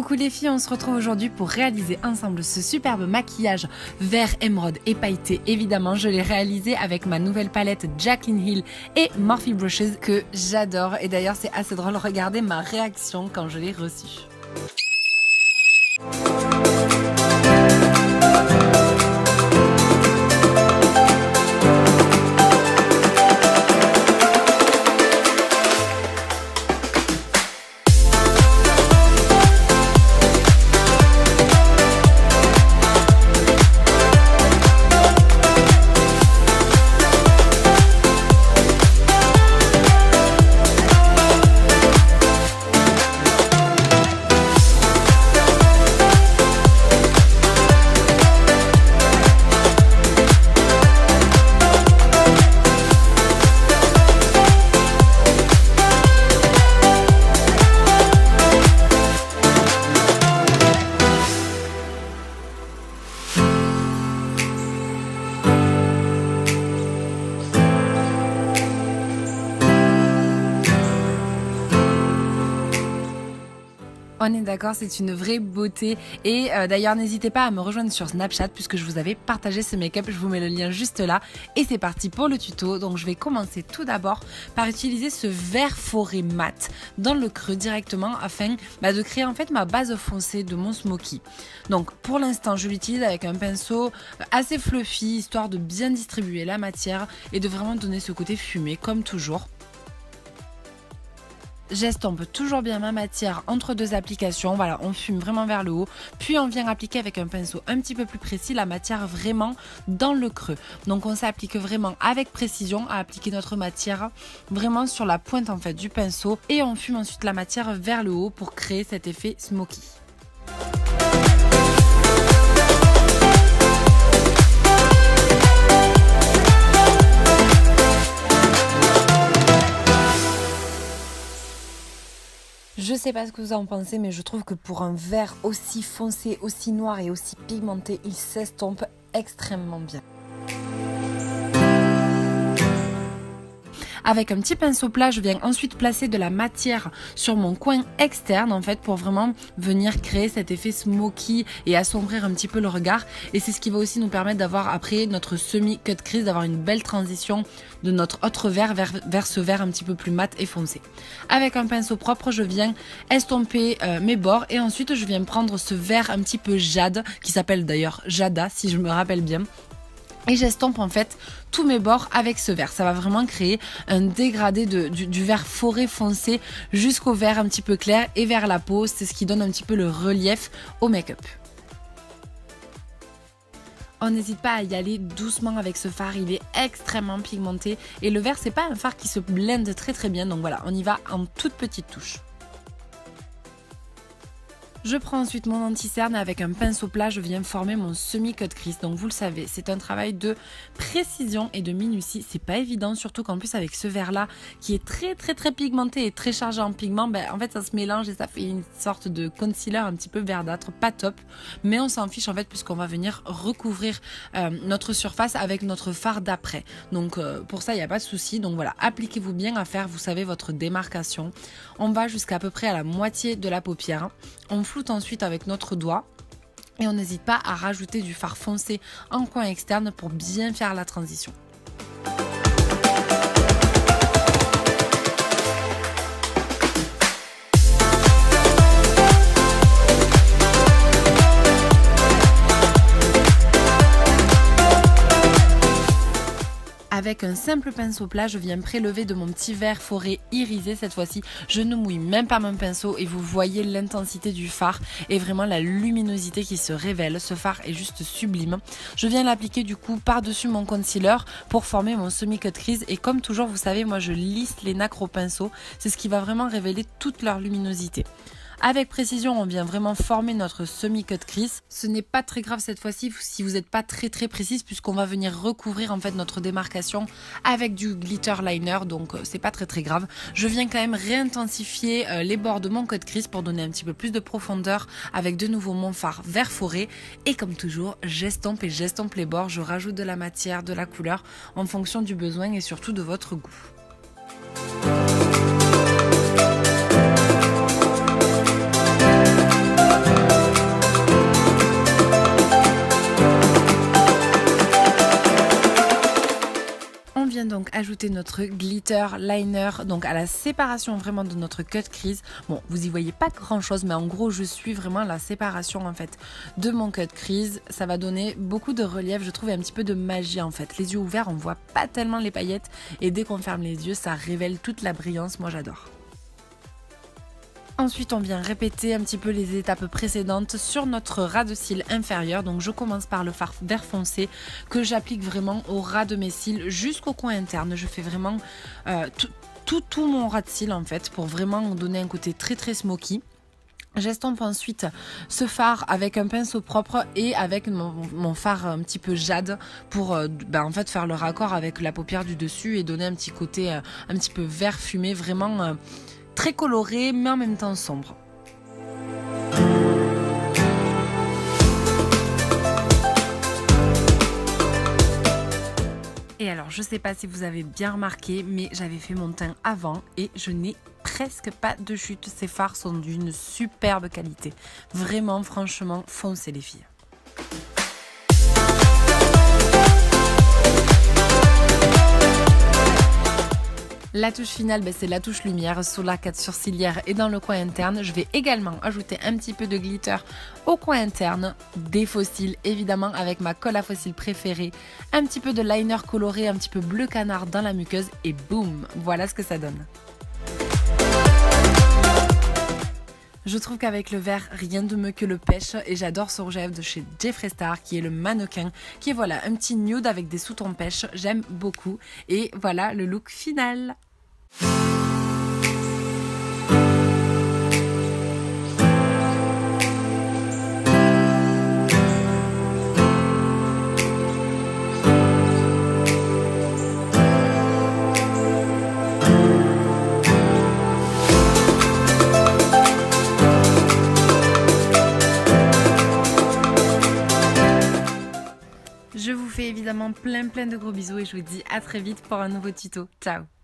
Coucou les filles, on se retrouve aujourd'hui pour réaliser ensemble ce superbe maquillage vert émeraude et pailleté. Évidemment, je l'ai réalisé avec ma nouvelle palette Jaclyn Hill et Morphe Brushes que j'adore. Et d'ailleurs, c'est assez drôle, regardez ma réaction quand je l'ai reçue. On est d'accord, c'est une vraie beauté et d'ailleurs n'hésitez pas à me rejoindre sur Snapchat puisque je vous avais partagé ce make-up, je vous mets le lien juste là et c'est parti pour le tuto. Donc je vais commencer tout d'abord par utiliser ce vert forêt mat dans le creux directement afin de créer en fait ma base foncée de mon smoky. Donc pour l'instant je l'utilise avec un pinceau assez fluffy histoire de bien distribuer la matière et de vraiment donner ce côté fumé comme toujours. J'estompe toujours bien ma matière entre deux applications, voilà, on fume vraiment vers le haut, puis on vient appliquer avec un pinceau un petit peu plus précis la matière vraiment dans le creux. Donc on s'applique vraiment avec précision à appliquer notre matière vraiment sur la pointe en fait du pinceau et on fume ensuite la matière vers le haut pour créer cet effet smoky. Je sais pas ce que vous en pensez, mais je trouve que pour un vert aussi foncé, aussi noir et aussi pigmenté, il s'estompe extrêmement bien. Avec un petit pinceau plat, je viens ensuite placer de la matière sur mon coin externe en fait pour vraiment venir créer cet effet smoky et assombrir un petit peu le regard. Et c'est ce qui va aussi nous permettre d'avoir après notre semi-cut crease, d'avoir une belle transition de notre autre vert vers ce vert un petit peu plus mat et foncé. Avec un pinceau propre, je viens estomper mes bords et ensuite je viens prendre ce vert un petit peu jade qui s'appelle d'ailleurs Jada si je me rappelle bien. Et j'estompe en fait tous mes bords avec ce vert. Ça va vraiment créer un dégradé du vert forêt foncé jusqu'au vert un petit peu clair et vers la peau. C'est ce qui donne un petit peu le relief au make-up. On n'hésite pas à y aller doucement avec ce fard, il est extrêmement pigmenté. Et le vert, c'est pas un fard qui se blende très bien. Donc voilà, on y va en toute petite touche. Je prends ensuite mon anti-cerne et avec un pinceau plat, je viens former mon semi-cut crease. Donc vous le savez, c'est un travail de précision et de minutie. C'est pas évident, surtout qu'en plus avec ce vert-là, qui est très pigmenté et très chargé en pigments, en fait ça se mélange et ça fait une sorte de concealer un petit peu verdâtre, pas top. Mais on s'en fiche en fait puisqu'on va venir recouvrir notre surface avec notre fard d'après. Donc pour ça, il n'y a pas de souci. Donc voilà, appliquez-vous bien à faire, vous savez, votre démarcation. On va jusqu'à peu près à la moitié de la paupière. On floute ensuite avec notre doigt et on n'hésite pas à rajouter du fard foncé en coin externe pour bien faire la transition. Avec un simple pinceau plat, je viens prélever de mon petit vert forêt irisé cette fois-ci. Je ne mouille même pas mon pinceau et vous voyez l'intensité du fard et vraiment la luminosité qui se révèle. Ce fard est juste sublime. Je viens l'appliquer du coup par-dessus mon concealer pour former mon semi-cut crease. Et comme toujours, vous savez, moi je lisse les nacres au pinceau. C'est ce qui va vraiment révéler toute leur luminosité. Avec précision, on vient vraiment former notre semi-cut crease. Ce n'est pas très grave cette fois-ci si vous n'êtes pas très précise puisqu'on va venir recouvrir en fait notre démarcation avec du glitter liner, donc c'est pas très grave. Je viens quand même réintensifier les bords de mon cut crease pour donner un petit peu plus de profondeur avec de nouveau mon fard vert forêt et comme toujours, j'estompe les bords, je rajoute de la matière, de la couleur en fonction du besoin et surtout de votre goût. donc ajouter notre glitter liner donc à la séparation vraiment de notre cut crease. Bon, vous y voyez pas grand chose, mais en gros je suis vraiment la séparation en fait de mon cut crease. Ça va donner beaucoup de relief, je trouve, et un petit peu de magie en fait. Les yeux ouverts, on voit pas tellement les paillettes, et dès qu'on ferme les yeux, ça révèle toute la brillance. Moi j'adore. Ensuite, on vient répéter un petit peu les étapes précédentes sur notre ras de cils inférieur. Donc je commence par le fard vert foncé que j'applique vraiment au ras de mes cils jusqu'au coin interne. Je fais vraiment tout mon ras de cils en fait pour vraiment donner un côté très très smoky. J'estompe ensuite ce fard avec un pinceau propre et avec mon fard un petit peu jade pour en fait faire le raccord avec la paupière du dessus et donner un petit côté un petit peu vert fumé, vraiment très coloré mais en même temps sombre. Et alors je sais pas si vous avez bien remarqué, mais j'avais fait mon teint avant et je n'ai presque pas de chute. Ces fards sont d'une superbe qualité. Vraiment, franchement, foncez les filles. La touche finale, c'est la touche lumière sous l'arcade sourcilière et dans le coin interne. Je vais également ajouter un petit peu de glitter au coin interne, des faux cils évidemment avec ma colle à faux cils préférée, un petit peu de liner coloré, un petit peu bleu canard dans la muqueuse et boum, voilà ce que ça donne. Je trouve qu'avec le vert, rien de mieux que le pêche et j'adore ce rouge à lèvres de chez Jeffree Star qui est le mannequin, qui est voilà un petit nude avec des sous-tons pêche, j'aime beaucoup et voilà le look final. Je vous fais évidemment plein de gros bisous et je vous dis à très vite pour un nouveau tuto. Ciao!